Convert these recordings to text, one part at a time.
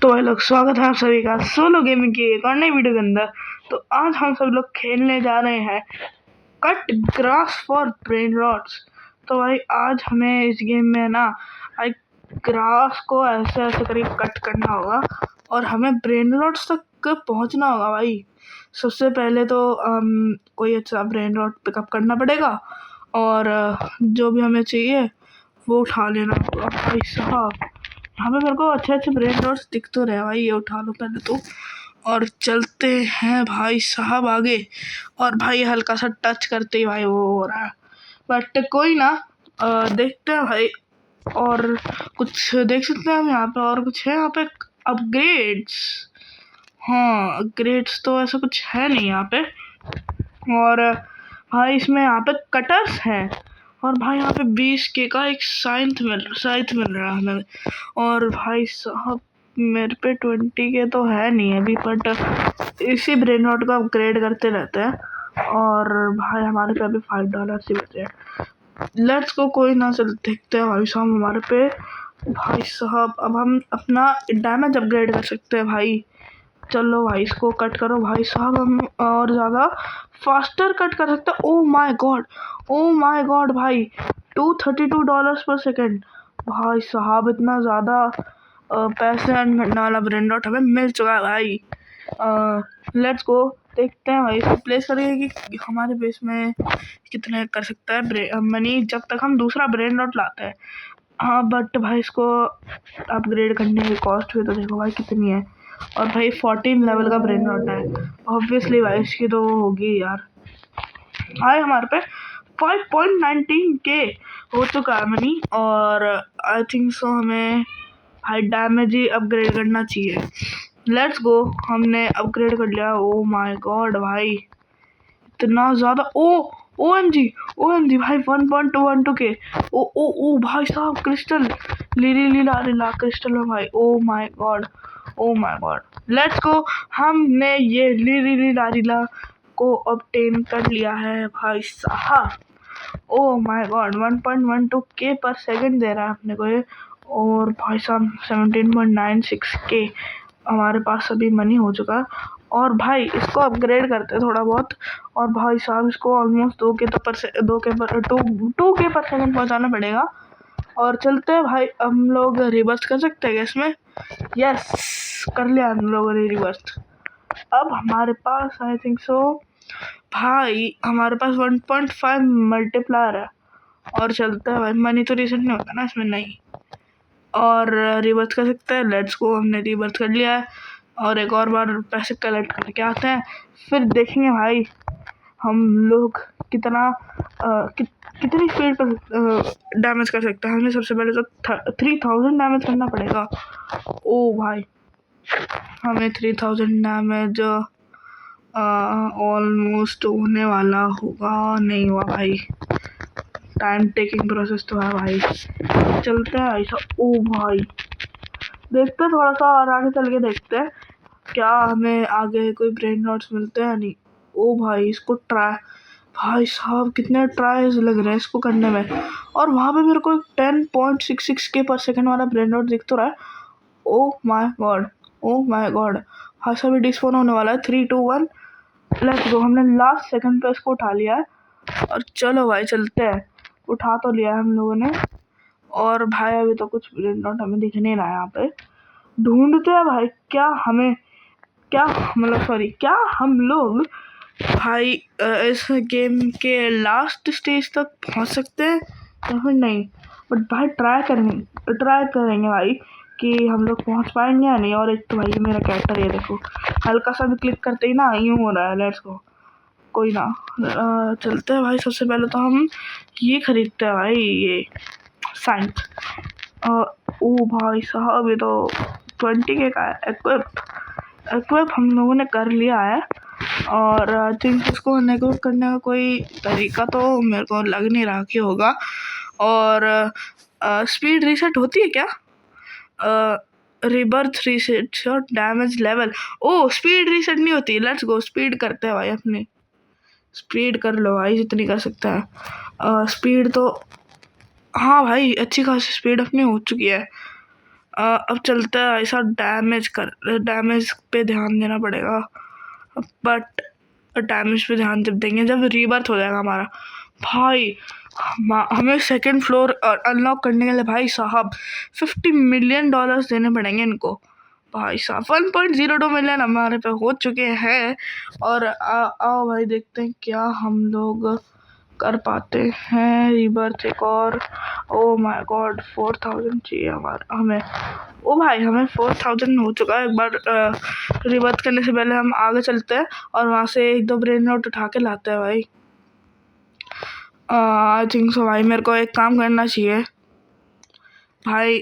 तो भाई लोग, स्वागत है आप सभी का सोलो गेमिंग की एक और नई वीडियो के अंदर। तो आज हम सब लोग खेलने जा रहे हैं cut grass for brain rots. तो भाई आज हमें इस गेम में ना भाई ग्रास को ऐसे ऐसे करके कट करना होगा और हमें ब्रेन रॉट्स तक पहुंचना होगा। भाई सबसे पहले तो कोई अच्छा ब्रेन रॉट पिकअप करना पड़ेगा और जो भी हमें चाहिए वो उठा लेना होगा। भाई साहब, यहाँ पे मेरे को अच्छे अच्छे ब्रेन रॉट्स दिख तो रहे भाई, ये उठा लो पहले तो। और चलते हैं भाई साहब आगे। और भाई हल्का सा टच करते ही भाई वो हो रहा है, बट कोई ना। देखते हैं भाई। और कुछ देख सकते हैं हम यहाँ पे, और कुछ है यहाँ पे अपग्रेड्स। हाँ, अपग्रेड्स तो ऐसा कुछ है नहीं यहाँ पे। और भाई इसमें यहाँ पे कटर्स हैं। और भाई यहाँ पे 20K का एक साइथ मिल रहा है हमें। और भाई साहब मेरे पे 20K तो है नहीं अभी, बट इसी ब्रेन रॉट को अपग्रेड करते रहते हैं। और भाई हमारे पे अभी $5 ही बचे हैं। लेट्स को कोई ना, चल देखते हैं भाई साहब हमारे पे। भाई साहब अब हम अपना डैमेज अपग्रेड कर सकते हैं भाई। चलो भाई इसको कट करो भाई साहब, हम और ज़्यादा फास्टर कट कर सकते हैं। ओ my god, oh my God भाई, $232 पर सेकेंड। भाई साहब इतना ज़्यादा पैसे अर्न करने वाला ब्रेन रॉट हमें मिल चुका है भाई। लेट्स गो, देखते हैं भाई इसको प्लेस करेंगे कि हमारे बेस में कितने कर सकता है मनी जब तक हम दूसरा ब्रेन रॉट लाते हैं। हाँ बट भाई इसको अपग्रेड करने की कॉस्ट भी तो देखो भाई कितनी है। और भाई 14 लेवल का ब्रेन रॉट है, ऑब्वियसली भाई इसकी तो वो होगी यार। भाई हमारे पे 5.19K हो चुका है मनी। और आई थिंक सो हमें भाई डैमेज ही अपग्रेड करना चाहिए। लेट्स गो, हमने अपग्रेड कर लिया। ओ माय गॉड भाई इतना ज़्यादा, OMG भाई 1.212K। ओ ओ ओ भाई साहब क्रिस्टल, लीला क्रिस्टल में भाई। Oh my god, oh my God. Let's go, हमने ये लीला को ऑब्टेन कर लिया है भाई साहब। ओ माय गॉड, 1.12K पर सेकंड दे रहा है अपने को ये। और भाई साहब 17.96K हमारे पास अभी मनी हो चुका है। और भाई इसको अपग्रेड करते हैं थोड़ा बहुत। और भाई साहब इसको ऑलमोस्ट 2K पर सेकंड पहुंचाना पड़ेगा। और चलते हैं भाई, हम लोग रिवर्स कर सकते हैं इसमें। यस, कर लिया हम लोगों ने रिवर्स। अब हमारे पास आई थिंक सो भाई हमारे पास 1.5 मल्टीप्लायर है। और चलते हैं भाई, मनी तो रीसेट नहीं होता ना इसमें, नहीं। और रिवर्स कर सकते हैं। लेट्स को, हमने रिवर्स कर लिया है। और एक और बार पैसे कलेक्ट करके आते हैं, फिर देखेंगे भाई हम लोग कितना कितनी स्पीड पर डैमेज कर सकते हैं। हमें सबसे पहले तो 3000 डैमेज करना पड़ेगा। ओ भाई हमें 3000 डैमेज ऑलमोस्ट होने वाला होगा, नहीं हुआ भाई, टाइम टेकिंग प्रोसेस तो है भाई। चलते हैं ऐसा। ओ भाई देखते हैं थोड़ा सा और आगे चल के देखते हैं क्या हमें आगे कोई ब्रेन रॉट्स मिलते हैं नहीं। ओ भाई इसको ट्राई, भाई साहब कितने ट्राइज लग रहे हैं इसको करने में। और वहाँ पे मेरे को 10.66K पर सेकेंड वाला ब्रेन रॉट दिख तो रहा है। ओ my god, oh my God. हाँ सभी डिस्पोन होने वाला है। 3 2 1 लेट्स गो, हमने लास्ट सेकंड पे इसको उठा लिया है। और चलो भाई चलते हैं, उठा तो लिया है हम लोगों ने। और भाई अभी तो कुछ ब्रेन रॉट हमें दिख नहीं रहा है यहाँ पे। ढूंढते हैं भाई, क्या हमें क्या मतलब सॉरी क्या हम लोग भाई इस गेम के लास्ट स्टेज तक पहुंच सकते हैं या फिर नहीं। बट भाई ट्राई करेंगे भाई कि हम लोग पहुंच पाएंगे या नहीं। और एक तो भाई मेरा कैरेक्टर ये देखो, हल्का सा भी क्लिक करते ही ना यूँ हो रहा है। लेट्स गो, कोई ना। चलते हैं भाई, सबसे पहले तो हम ये खरीदते हैं भाई, ये साइंस। ओ भाई साहब ये तो 20K का है। एक्विप हम लोगों ने कर लिया है। और आई थिंक इसको नेगोट करने का कोई तरीका तो मेरे को लग नहीं रहा कि होगा। और स्पीड रीसेट होती है क्या? रिबर्थ रीसेट और डैमेज लेवल। ओ स्पीड रीसेट नहीं होती। लेट्स गो, स्पीड करते हैं भाई अपनी। स्पीड कर लो भाई जितनी कर सकता है। स्पीड तो हाँ भाई अच्छी खासी स्पीड अपनी हो चुकी है। अब चलते हैं ऐसा डैमेज पे ध्यान देना पड़ेगा, बट डैमेज पे ध्यान जब देंगे जब रीबर्थ हो जाएगा हमारा। भाई हमें सेकंड फ्लोर अनलॉक करने के लिए भाई साहब $50 मिलियन देने पड़ेंगे इनको। भाई साहब 1.02 मिलियन हमारे पे हो चुके हैं। और आओ भाई देखते हैं क्या हम लोग कर पाते हैं। रीबर्थ एक और, ओ माय गॉड 4000 चाहिए हमें। ओ भाई हमें 4000 हो चुका है। एक बार रीबर्थ करने से पहले हम आगे चलते हैं और वहाँ से 1-2 ब्रेन नोट उठा के लाते हैं भाई। आई थिंक सो भाई मेरे को एक काम करना चाहिए भाई।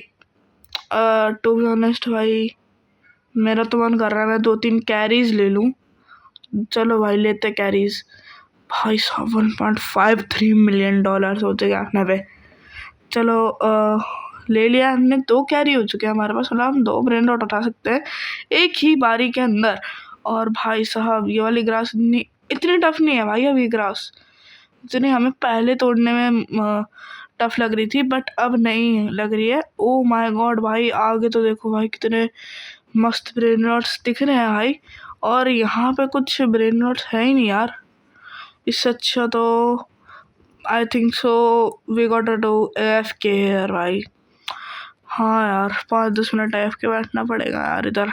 टू बी ऑनेस्ट भाई मेरा तो मन कर रहा है मैं 2-3 कैरीज ले लूँ। चलो भाई लेते कैरीज। भाई साहब 1.53 मिलियन डॉलर हो चुके अपने पे। चलो ले लिया हमने। 2 कैरी हो चुके हैं हमारे पास, मतलब हम 2 ब्रेन रॉट उठा सकते हैं एक ही बारी के अंदर। और भाई साहब ये वाली ग्रास इतनी टफ नहीं है भाई। अब ये ग्रास जितनी हमें पहले तोड़ने में टफ लग रही थी बट अब नहीं लग रही है। ओ माय गॉड भाई आगे तो देखो भाई कितने मस्त ब्रेन रॉट्स दिख रहे हैं भाई। और यहाँ पे कुछ ब्रेन रॉट्स है ही नहीं यार। इससे अच्छा तो I think so we got to AFK यार भाई। हाँ यार 5-10 मिनट AFK बैठना पड़ेगा यार, इधर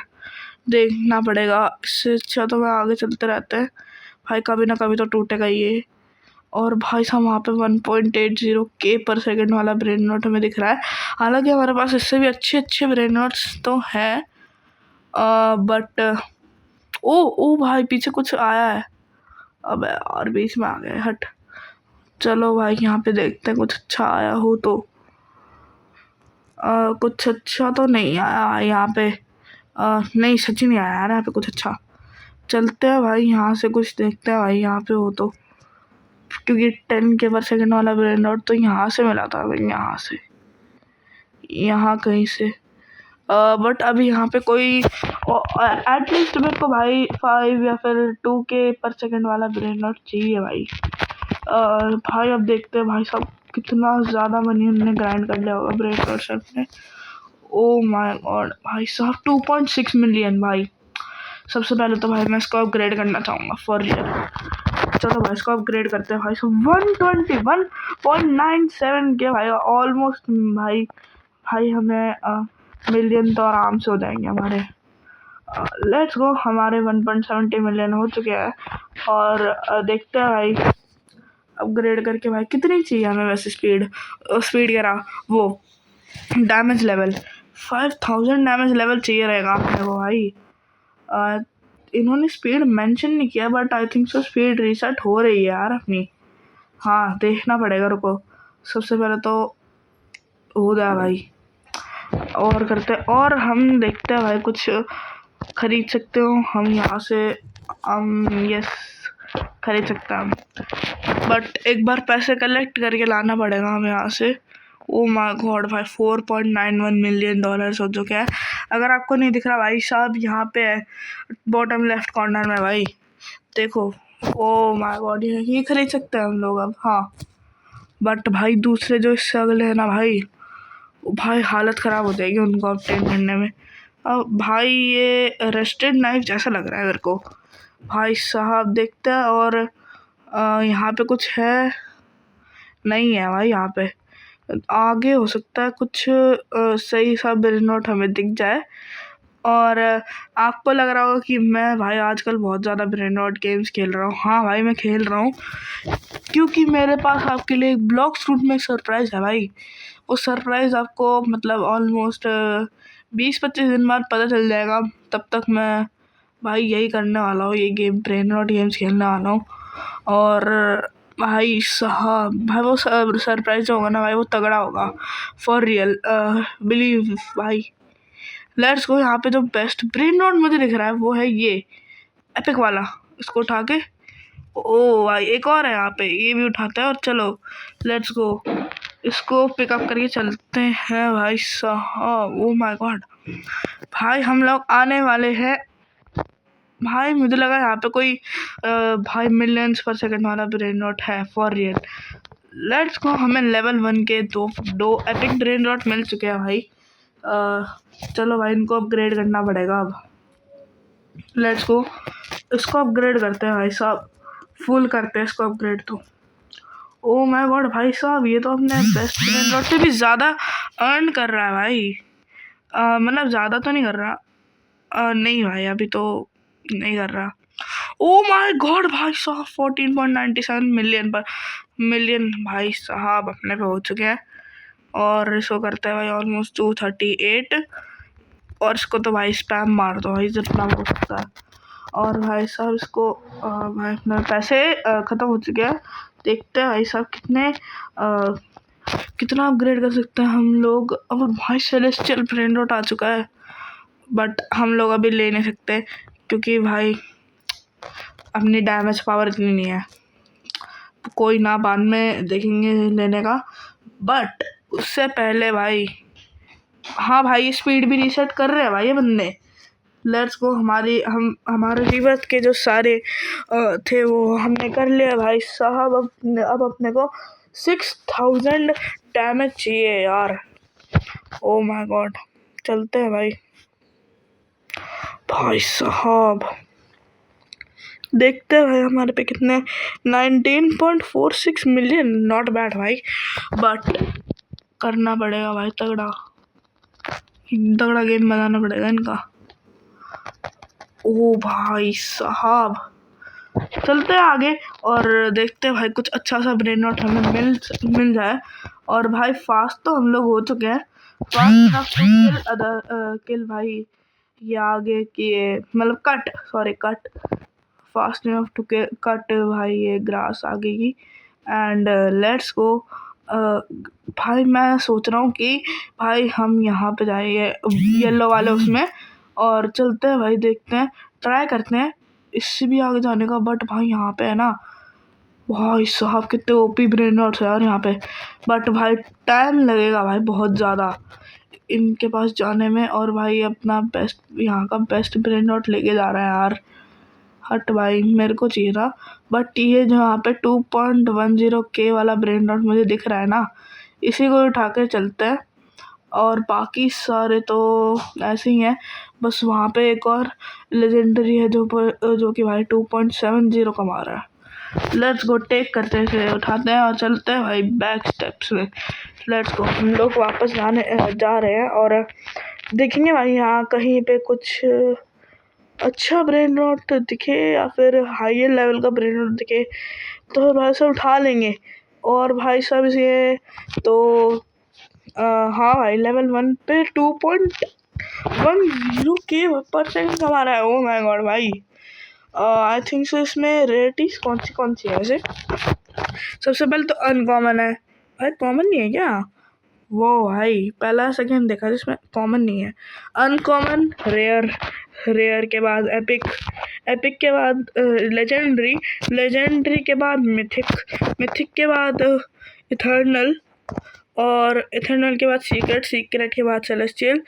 देखना पड़ेगा। इससे अच्छा तो मैं आगे चलते रहते हैं भाई, कभी ना कभी तो टूटेगा ये। और भाई साहब वहाँ पे 1.80K पर सेकेंड वाला ब्रेन नोट हमें दिख रहा है। हालांकि हमारे पास इससे भी अच्छे ब्रेन नोट्स तो हैं, बट ओ भाई पीछे कुछ आया है। अब और बीच में आ गए, हट। चलो भाई यहाँ पे देखते हैं कुछ अच्छा आया हो तो। कुछ अच्छा तो नहीं आया यहाँ पे। नहीं सच्ची नहीं आया यार यहाँ पे कुछ अच्छा। चलते हैं भाई यहाँ से कुछ देखते हैं भाई यहाँ पे हो तो, क्योंकि 10K पर सेकेंड वाला ब्रेन नोट तो यहाँ से मिला था भाई, यहाँ कहीं से। बट अभी यहाँ पे कोई एटलीस्ट मेरे को भाई 5 या फिर 2K पर सेकेंड वाला ब्रेन नोट चाहिए भाई। भाई अब देखते हैं भाई साहब कितना ज़्यादा मनी उन्होंने ग्राइंड कर लिया होगा ब्रेन नोट शेल्फ ने। ओ माय गॉड भाई साहब 2.6 मिलियन भाई। सबसे पहले तो भाई मैं इसको अपग्रेड करना चाहूँगा फॉर रियल। चलो भाई इसको अपग्रेड करते हैं भाई। 121.97 के भाई ऑलमोस्ट भाई हमें मिलियन तो आराम से हो जाएंगे हमारे। लेट्स गो, हमारे 1.70 मिलियन हो चुके हैं। और देखते हैं भाई अपग्रेड करके भाई कितनी चाहिए हमें वैसे। स्पीड कह रहा वो डैमेज लेवल 5000 डैमेज लेवल चाहिए रहेगा अपने को भाई। इन्होंने स्पीड मेंशन नहीं किया but I think so speed reset हो रही है यार अपनी। हाँ देखना पड़ेगा, रुको। सबसे पहले तो हो जाए भाई और करते हैं। और हम देखते हैं भाई कुछ खरीद सकते हो हम यहाँ से। यस खरीद सकते हैं हम, बट एक बार पैसे कलेक्ट करके लाना पड़ेगा हमें यहाँ से। ओ माय गॉड भाई 4.91 मिलियन डॉलर्स हो चुके हैं। अगर आपको नहीं दिख रहा भाई साहब यहाँ पे है बॉटम लेफ्ट कॉर्नर में भाई, देखो। ओ माय गॉड ये खरीद सकते हैं हम लोग अब। हाँ बट भाई दूसरे जो इससे अगले है ना भाई हालत ख़राब हो जाएगी उनको ऑब्टेन करने में। अब भाई ये रस्टेड नाइफ जैसा लग रहा है मेरे को भाई साहब। देखते हैं। और यहाँ पे कुछ है नहीं है भाई। यहाँ पे आगे हो सकता है कुछ सही सा ब्रेन नोट हमें दिख जाए। और आपको लग रहा होगा कि मैं भाई आजकल बहुत ज़्यादा ब्रेन नोट गेम्स खेल रहा हूँ। हाँ भाई मैं खेल रहा हूँ क्योंकि मेरे पास आपके लिए एक ब्लॉक्स रूट में सरप्राइज़ है भाई। वो सरप्राइज़ आपको मतलब ऑलमोस्ट 20-25 दिन बाद पता चल जाएगा। तब तक मैं भाई यही करने वाला हूँ, ये ब्रेन नोट गेम्स खेलने वाला हूँ। और भाई साहब भाई वो सरप्राइज होगा ना भाई वो तगड़ा होगा फॉर रियल, बिलीव भाई। Let's go. यहाँ पे जो बेस्ट ब्रेन नोट मुझे दिख रहा है वो है ये एपिक वाला। इसको उठा के ओ भाई एक और है यहाँ पे, ये भी उठाते हैं। और चलो लेट्स गो इसको पिकअप करके चलते हैं भाई साहब। ओ माय गॉड भाई हम लोग आने वाले हैं भाई। मुझे लगा यहाँ पे कोई भाई मिलियंस पर सेकंड वाला ब्रेन नोट है फॉर रियल। Let's go. हमें लेवल 1 के दो एपिक ब्रेन नोट मिल चुके हैं भाई। चलो भाई इनको अपग्रेड करना पड़ेगा अब। लेट्स गो, इसको अपग्रेड करते हैं भाई साहब, फुल करते हैं इसको अपग्रेड। तो ओ माय गॉड भाई साहब, ये तो अपने बेस्ट फ्रेंड लॉट से भी ज़्यादा अर्न कर रहा है भाई। मतलब ज़्यादा तो नहीं कर रहा, नहीं भाई अभी तो नहीं कर रहा। ओ माय गॉड भाई साहब 14.97 मिलियन भाई साहब अपने पे हो चुके हैं। और इसको करते हैं भाई ऑलमोस्ट 238। और इसको तो भाई स्पैम मार दो भाई जितना हो सकता है। और भाई साहब इसको भाई अपने पैसे ख़त्म हो चुके हैं। देखते हैं भाई साहब कितना अपग्रेड कर सकते हैं हम लोग। अब भाई सेलेस्टियल ब्रेन रॉट आ चुका है, बट हम लोग अभी ले नहीं सकते क्योंकि भाई अपनी डैमेज पावर इतनी नहीं है। कोई ना, बाद में देखेंगे लेने का। बट उससे पहले भाई, हाँ भाई स्पीड भी रीसेट कर रहे हैं भाई ये बंदे। लेट्स गो, हमारे रिवर्स के जो सारे थे वो हमने कर लिया भाई साहब। अब अपने को 6000 डैमेज चाहिए यार। ओ माय गॉड, चलते हैं भाई साहब देखते हैं भाई हमारे पे कितने 19.46 मिलियन। नॉट बैड भाई, बट करना पड़ेगा भाई तगड़ा गेम बनाना पड़ेगा इनका। ओ भाई साहब चलते हैं आगे और देखते हैं भाई कुछ अच्छा सा ब्रेन नॉट हमें मिल जाए। और भाई फास्ट तो हम लोग हो चुके हैं, फास्ट किल भाई ये आगे किए, मतलब cut fast enough to cut भाई ये ग्रास आगे की। एंड लेट्स गो भाई, मैं सोच रहा हूँ कि भाई हम यहाँ पे जाएंगे येलो वाले उसमें और चलते हैं भाई, देखते हैं, ट्राई करते हैं इससे भी आगे जाने का। बट भाई यहाँ पे है ना भाई साहब कितने ओपी ब्रेन नॉट्स है यार यहाँ पे। बट भाई टाइम लगेगा भाई बहुत ज़्यादा इनके पास जाने में। और भाई अपना बेस्ट, यहाँ का बेस्ट ब्रेन नॉट लेके जा रहा है यार। हट भाई, मेरे को चाहिए था। बट ये जो यहाँ पे 2.10K वाला ब्रेन नॉट मुझे दिख रहा है ना, इसी को उठा के चलते हैं। और बाकी सारे तो ऐसे ही हैं, बस वहाँ पे एक और लेजेंडरी है जो कि भाई 2.70 कमा रहा है। लेट्स गो, टेक करते हैं इसे, उठाते हैं और चलते हैं भाई बैक स्टेप्स में। लेट्स गो, हम लोग वापस जा रहे हैं और देखेंगे भाई यहाँ कहीं पे कुछ अच्छा ब्रेन रॉट दिखे या फिर हायर लेवल का ब्रेन रॉट दिखे तो भाई साहब उठा लेंगे। और भाई साहब ये तो हाँ भाई लेवल 1 पे 2.10K% कमा रहा है। ओ माय गॉड भाई, आई थिंक सो इसमें रेयरिटीज कौन सी है वैसे। सबसे पहले तो अनकॉमन है भाई, कॉमन नहीं है क्या? वो भाई पहला सेकंड देखा जिसमें कॉमन नहीं है। अनकॉमन, रेयर के बाद एपिक के बाद लेजेंडरी के बाद मिथिक के बाद इथर्नल, और इथर्नल के बाद सीक्रेट के बाद सेलेस्टियल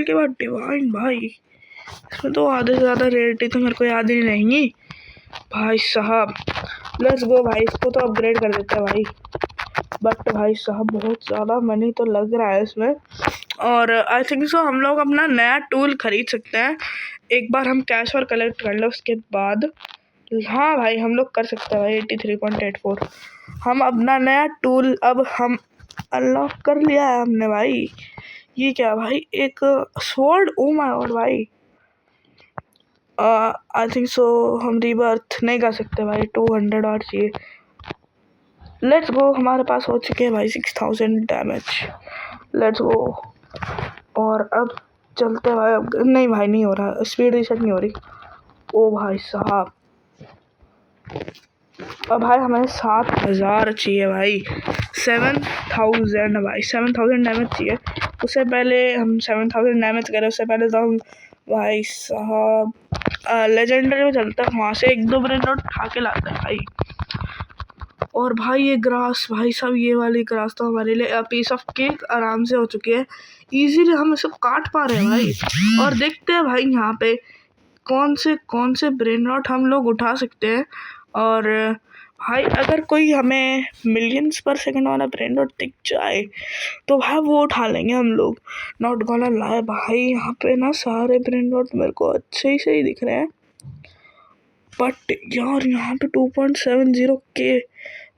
के बाद डिवाइन। भाई इसमें तो आधे से ज़्यादा रेयरिटी तो मेरे को याद ही नहीं रहेंगी भाई साहब। लेट्स गो भाई, इसको तो अपग्रेड कर देते हैं भाई। बट भाई साहब बहुत ज़्यादा मनी तो लग रहा है इसमें। और आई थिंक सो हम लोग अपना नया टूल खरीद सकते हैं, एक बार हम कैश और कलेक्ट कर ले उसके बाद। हाँ भाई हम लोग कर सकते हैं भाई 83.84। हम अपना नया टूल अब हम अनलॉक कर लिया है हमने भाई। ये क्या भाई, एक स्वॉर्ड, ओ माय गॉड भाई। आई थिंक सो हम रीबर्थ नहीं कर सकते भाई, 200 और चाहिए। लेट्स गो, हमारे पास हो चुके हैं भाई 6000 डैमेज। लेट्स गो, और अब चलते भाई। अब नहीं भाई, नहीं हो रहा, स्पीड रीसेट नहीं हो रही। ओ भाई साहब, अब भाई हमें 7000 चाहिए भाई, 7000 भाई, 7000 डैमेज चाहिए। उससे पहले हम 7000 डैमेज करें, उससे पहले तो हम भाई साहब लेजेंडरी में चलते हैं, वहाँ से एक दो ब्रेन नॉट उठा के लाते हैं भाई। और भाई ये ग्रास भाई साहब, ये वाली ग्रास तो हमारे लिए पीस ऑफ केक आराम से हो चुकी है। इजीली हम सब काट पा रहे हैं भाई। और देखते हैं भाई यहाँ पे कौन से ब्रेन रॉट हम लोग उठा सकते हैं। और भाई अगर कोई हमें मिलियंस पर सेकंड वाला ब्रेन रॉट दिख जाए तो भाई वो उठा लेंगे हम लोग। नॉट गोना लाई भाई, यहाँ पे ना सारे ब्रेन रॉट मेरे को अच्छे ही सही दिख रहे हैं, बट यार यहाँ पे 2.70K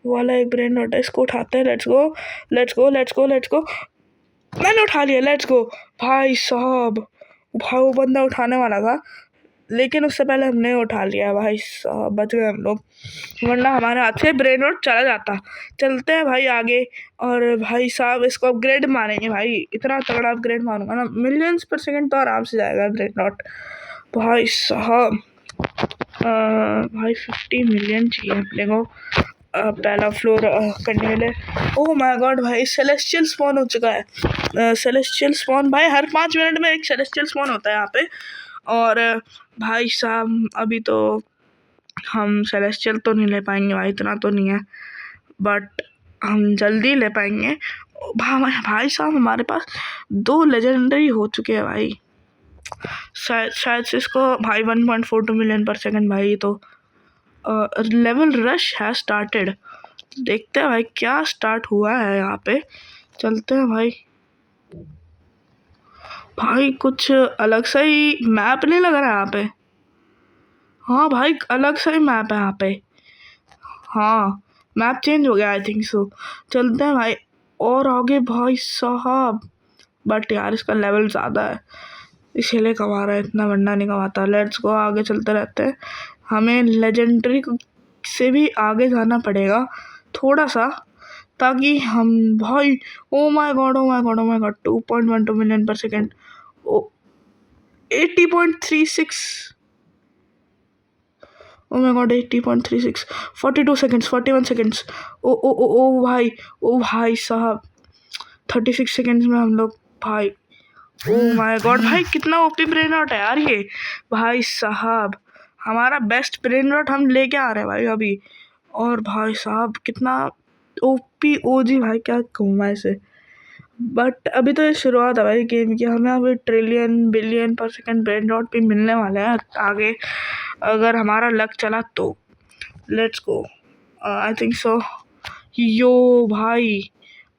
वाला एक ब्रेन रॉट है, इसको उठाते हैं। Let's go let's go let's go let's go, मैंने उठा लिया। लेट्स गो भाई साहब, भाई वो बंदा उठाने वाला था लेकिन उससे पहले हमने उठा लिया भाई साहब, बच गए हम लोग, वरना हमारे हाथ से ब्रेन रॉट चला जाता। चलते हैं भाई आगे, और भाई साहब इसको अपग्रेड मारेंगे भाई, इतना तगड़ा अपग्रेड मारूंगा ना, मिलियंस पर सेकंड तो आराम से जाएगा ब्रेन रॉट भाई साहब। भाई 50 मिलियन चाहिए अपने को पहला फ्लोर करने के लिए। ओह माय गॉड भाई सेलेस्टियल स्पॉन हो चुका है। सेलेस्टियल स्पॉन भाई हर 5 मिनट में एक सेलेस्टियल स्पॉन होता है यहाँ पे। और भाई साहब अभी तो हम सेलेस्टियल तो नहीं ले पाएंगे भाई, इतना तो नहीं है, बट हम जल्दी ले पाएंगे। भाई साहब हमारे पास 2 लेजेंडरी हो चुके हैं भाई, शायद से इसको भाई 1.42 मिलियन पर सेकंड भाई। तो लेवल रश है स्टार्टेड, देखते हैं भाई क्या स्टार्ट हुआ है यहाँ पे। चलते हैं भाई। भाई कुछ अलग सा ही मैप नहीं लग रहा है यहाँ पे। हाँ भाई अलग सा ही मैप है यहाँ पे, हाँ मैप चेंज हो गया आई थिंक सो। चलते हैं भाई और आगे भाई साहब, बट यार इसका लेवल ज़्यादा है इसीलिए कमा रहा है इतना, वरना नहीं कमाता। लेट्स गो आगे चलते रहते हैं, हमें लेजेंडरी से भी आगे जाना पड़ेगा थोड़ा सा, ताकि हम भाई oh my god oh my god oh my god 2.12 million per second, 80.36, oh my god 80.36, 42 seconds 41 seconds, oh भाई साहब 36 सेकेंड्स में हम लोग भाई, ओ माय गॉड भाई कितना ओपी ब्रेन रॉट है यार ये भाई साहब, हमारा बेस्ट ब्रेन रॉट हम लेके आ रहे हैं भाई अभी। और भाई साहब कितना ओपी ओजी भाई, क्या कहूँ मैं इसे, बट अभी तो ये शुरुआत है भाई गेम की, हमें अभी trillion billion per second brain rot भी मिलने वाले हैं आगे अगर हमारा लक चला तो। लेट्स गो आई थिंक सो। यो भाई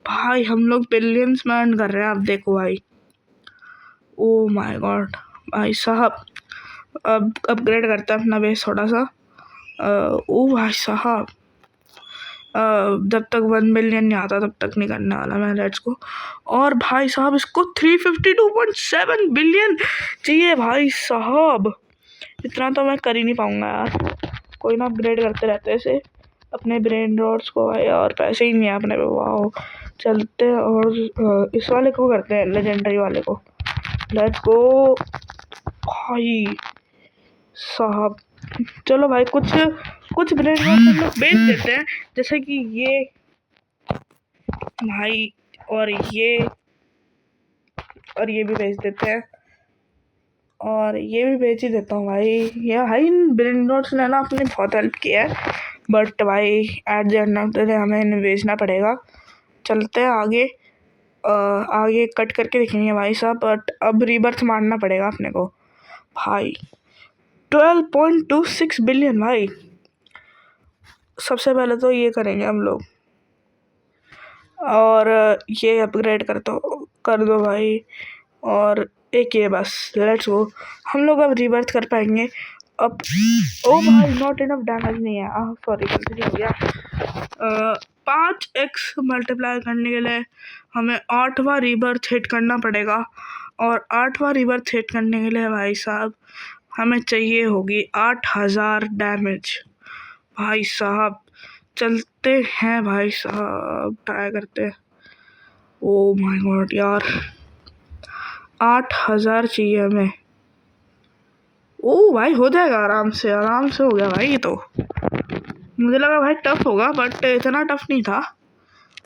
भाई हम लोग बिलियंस में अर्न कर रहे हैं, अब देखो भाई, ओ माय गॉड भाई साहब। अब अपग्रेड करते हैं अपना बेस थोड़ा सा। ओ भाई साहब जब तक 1 मिलियन नहीं आता तब तक नहीं करने वाला मैं। लेट्स को, और भाई साहब इसको 352.7 बिलियन चाहिए भाई साहब, इतना तो मैं कर ही नहीं पाऊंगा यार। कोई ना अपग्रेड करते रहते ऐसे अपने ब्रेन रॉट्स को भाई, और पैसे ही नहीं है अपने पे। वाह चलते हैं और इस वाले को करते हैं लेजेंडरी वाले को। लेट्स गो भाई साहब, चलो भाई कुछ कुछ ब्रेन रॉट हम लोग बेच देते हैं, जैसे कि ये भाई और ये भी बेच देते हैं, और ये भी बेच ही देता हूँ भाई। ये भाई इन ब्रेन रॉट्स ने ना अपनी बहुत हेल्प किया है, बट भाई at the end of the day हमें इन्हें बेचना पड़ेगा। चलते हैं आगे, आगे कट करके दिखेंगे भाई साहब, बट अब रीबर्थ मारना पड़ेगा अपने को भाई। 12.26 बिलियन भाई, सबसे पहले तो ये करेंगे हम लोग, और ये अपग्रेड कर दो भाई, और एक ये बस। लेट्स गो, हम लोग अब रिबर्थ कर पाएंगे अब। ओ भाई नॉट इनफ डैमेज नहीं है, सॉरी गलती हो गया। 5x मल्टीप्लाई करने के लिए हमें 8वां रीबर्थ हिट करना पड़ेगा, और 8वां रीबर्थ हिट करने के लिए भाई साहब हमें चाहिए होगी 8000 डैमेज भाई साहब। चलते हैं भाई साहब, ट्राई करते हैं। ओ माय गॉड यार 8000 चाहिए हमें। ओ भाई हो जाएगा आराम से हो गया भाई। ये तो मुझे लगा भाई टफ होगा, बट इतना टफ नहीं था।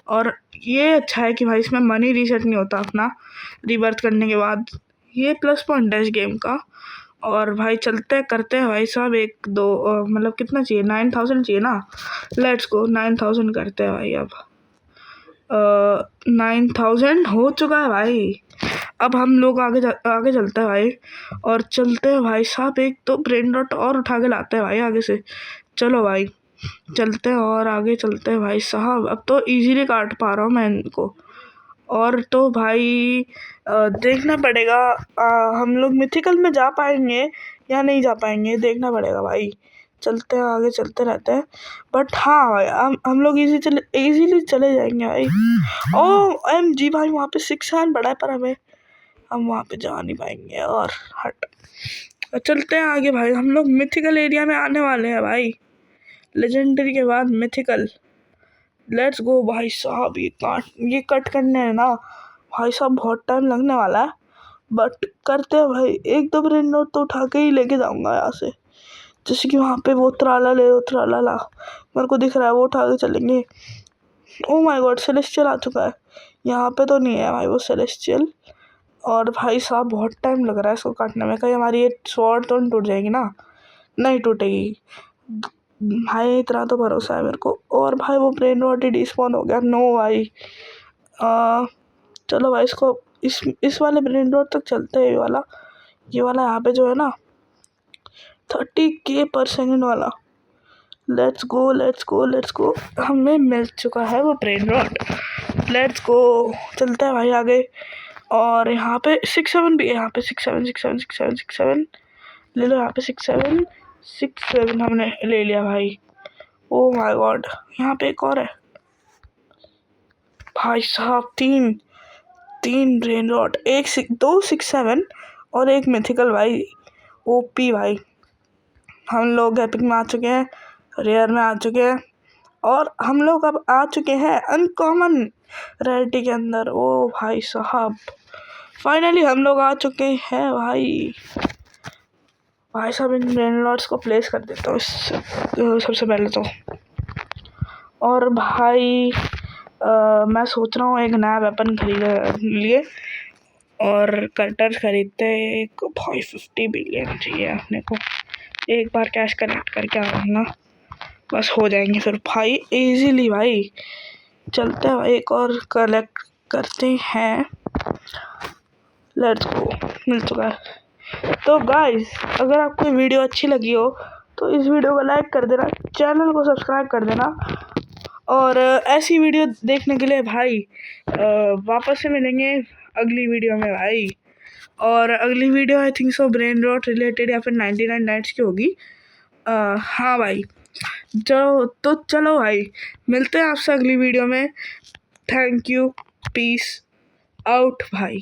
और ये अच्छा है कि भाई इसमें मनी रीसेट नहीं होता अपना रिबर्थ करने के बाद, ये प्लस पॉइंट है इस गेम का। और भाई चलते करते हैं भाई साहब, एक दो मतलब कितना चाहिए, 9000 चाहिए ना। लेट्स गो 9000 करते हैं भाई अब। 9000 हो चुका है भाई। अब हम लोग आगे चलते हैं भाई, और चलते हैं भाई साहब एक तो ब्रेन रॉट और उठा के लाते हैं भाई आगे से। चलो भाई चलते हैं और आगे चलते हैं भाई साहब। अब तो इजीली काट पा रहा हूँ मैं इनको। और तो भाई देखना पड़ेगा हम लोग मिथिकल में जा पाएंगे या नहीं जा पाएंगे, देखना पड़ेगा भाई। चलते हैं आगे, चलते रहते हैं। बट हाँ भाई हम लोग इजीली चले जाएंगे भाई। ओ एम जी भाई, वहाँ पे 6 बड़ा है पर हम वहाँ पे जा नहीं पाएंगे। और हट, चलते हैं आगे भाई। हम लोग मिथिकल एरिया में आने वाले हैं भाई। लेजेंडरी के बाद मिथिकल, लेट्स गो भाई साहब। ये कट करने है ना भाई साहब, बहुत टाइम लगने वाला है, बट करते हैं भाई। एक दो ब्रेन नोट तो उठा के ही लेके जाऊंगा यहाँ से। जैसे कि वहाँ पे वो त्राला ले लो, त्राला ला मेरे को दिख रहा है, वो उठा के चलेंगे। ओ माय गॉड, सेलेस्टियल आ चुका है। यहाँ पे तो नहीं है भाई वो सेलेस्टियल। और भाई साहब बहुत टाइम लग रहा है इसको काटने में। कहीं हमारी ये स्वॉर्ड तो नहीं टूट जाएगी ना? नहीं टूटेगी भाई, इतना तो भरोसा है मेरे को। और भाई वो ब्रेन रॉट डिस्पॉन हो गया। नो भाई, चलो भाई इसको इस वाले ब्रेन रॉट तक चलते हैं। ये वाला यहाँ पे जो है ना 30K/सेकंड वाला। Let's go let's go let's go. हमें मिल चुका है वो ब्रेन रॉट। लेट्स गो, चलते हैं भाई आगे। और यहाँ पे 6-7 भी है। यहाँ पे 6-7 ले लो। यहाँ पे 6-7 हमने ले लिया भाई। ओ माय गॉड, यहाँ पे एक और है भाई साहब। तीन ब्रेन रॉट, 2 6-7 और एक मिथिकल भाई। ओपी भाई। हम लोग एपिक में आ चुके हैं, रेयर में आ चुके हैं, और हम लोग अब आ चुके हैं अनकॉमन रैरिटी के अंदर। ओ भाई साहब, फाइनली हम लोग आ चुके हैं भाई। भाई साहब इन ब्रेन रॉट्स को प्लेस कर देता हूँ सबसे पहले तो। और भाई मैं सोच रहा हूँ एक नया वेपन खरीद लिए और कटर खरीदते एक भाई। 50 बिलियन चाहिए अपने को। एक बार कैश कलेक्ट करके आऊँगा, बस हो जाएंगे फिर भाई इजीली भाई। चलते हैं भाई, एक और कलेक्ट करते हैं। लेट्स गो, मिल चुका है। तो गाइस, अगर आपको वीडियो अच्छी लगी हो तो इस वीडियो को लाइक कर देना, चैनल को सब्सक्राइब कर देना। और ऐसी वीडियो देखने के लिए भाई वापस से मिलेंगे अगली वीडियो में भाई। और अगली video I think so brain rot related या फिर 99 नाइट्स की होगी। हाँ भाई, चलो भाई, मिलते हैं आपसे अगली वीडियो में। थैंक यू, पीस आउट भाई।